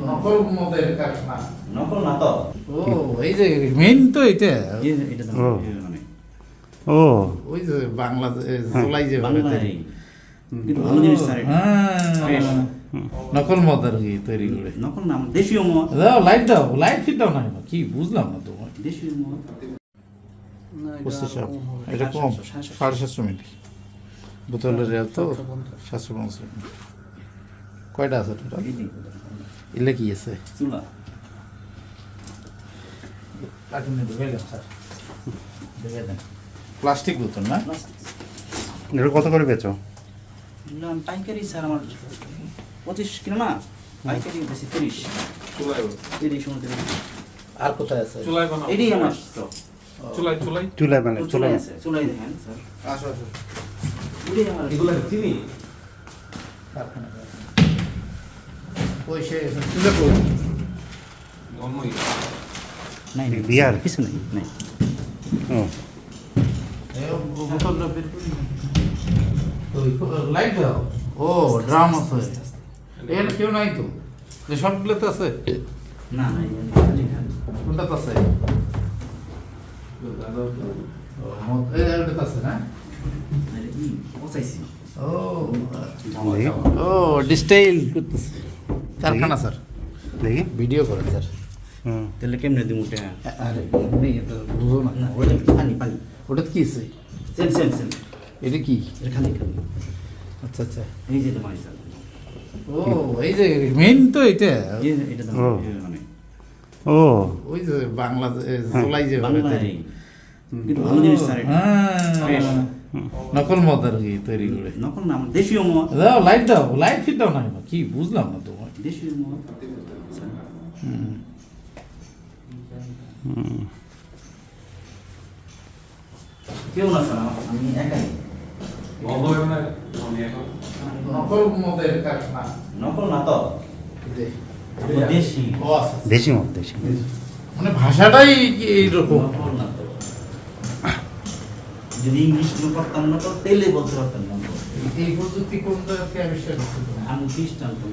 নকল মদের কারখানা। নকল না তো। ও এই যে মেইন তো এটা। এটা তো মানে ও ওই যে বাংলাদেশ চলাই যে বাংলাদেশী কিন্তু ভালো জিনিস স্যার এটা। Fresh। নকল মদ আর কি তৈরি করে। নকল না আমার দেশীয় মদ। দাও লাইট দাও, লাইট ফিট দাও না কেন? কি বুঝলাম না তো। দেশীয় মদ। এটা কম 750 মিলি বোতলের তো 750 মিলি। কয়টা আছে টোটাল? এলে কি আছে? চুলা। কার্টুনে ঢুকে গেল স্যার, দেখে দেন। প্লাস্টিক বোতল না? এটা কত করে বেচো? না পাইকারি স্যার আমার 25 কিলো না, পাইকারি বেশি 30। চুলাই 30 আর কোথায় আছে? চুলাই বানাও। এটাই আমার stock। চুলাই চুলাই চুলায় মানে চুলাই চুলায় আছে, চুলাই দেখেন স্যার। আসো আসো এটাই আমার এগুলা চিনি কারখানা। ওই সে তুলে কই? অন্যই নাই নাই বিয়ার? কিছু নাই নাই। ও এই বোতলটা বের করি। ওই লাইট দাও। ও ড্রাম আছে। এর কেউ নাই তো? যে সবগুলোতে আছে? না নাই কোনটাতে আছে? এটা আছে না? পচাইছি। ও ও ডিস্টাইল করতেছে কারখানা স্যার। দেখি ভিডিও করেন স্যার। হুম তাহলে কেমনে দিমু টাকা? আরে এমনি এটা বুঝো না। না ওটা পানি পানি ওটা কি আছে? Same same same. এটা কি? এটা খালি খালি আচ্ছা আচ্ছা। এই যে তোমার স্যার। ও এই যে মেইন তো এটা। এটা তো মানে ও ওই যে বাংলাদেশ চলাই যে বাংলাদেশী কিন্তু ভালো জিনিস স্যার এটা। Fresh। নকল মদ আর কি তৈরি করে। নকল না আমার দেশীয় মদ। দাও লাইট দাও, লাইট ফিট দাও না কেন? কি বুঝলাম না তো। দেশীয় মদ। কেউ না স্যার আমি একাই। বন্ধ হবে না আমি এখন নকল মদের কারখানা। নকল না তো। দেশি। ও আচ্ছা আচ্ছা। দেশি মদ দেশি মানে ভাষাটাই এইরকম। নকল না তো। যদি ইংলিশ করতাম না তো তেলে বলতে পারতাম না। এই প্রযুক্তি কোন জায়গা থেকে আবিষ্কার করতে? আমি খ্রিস্টান তো।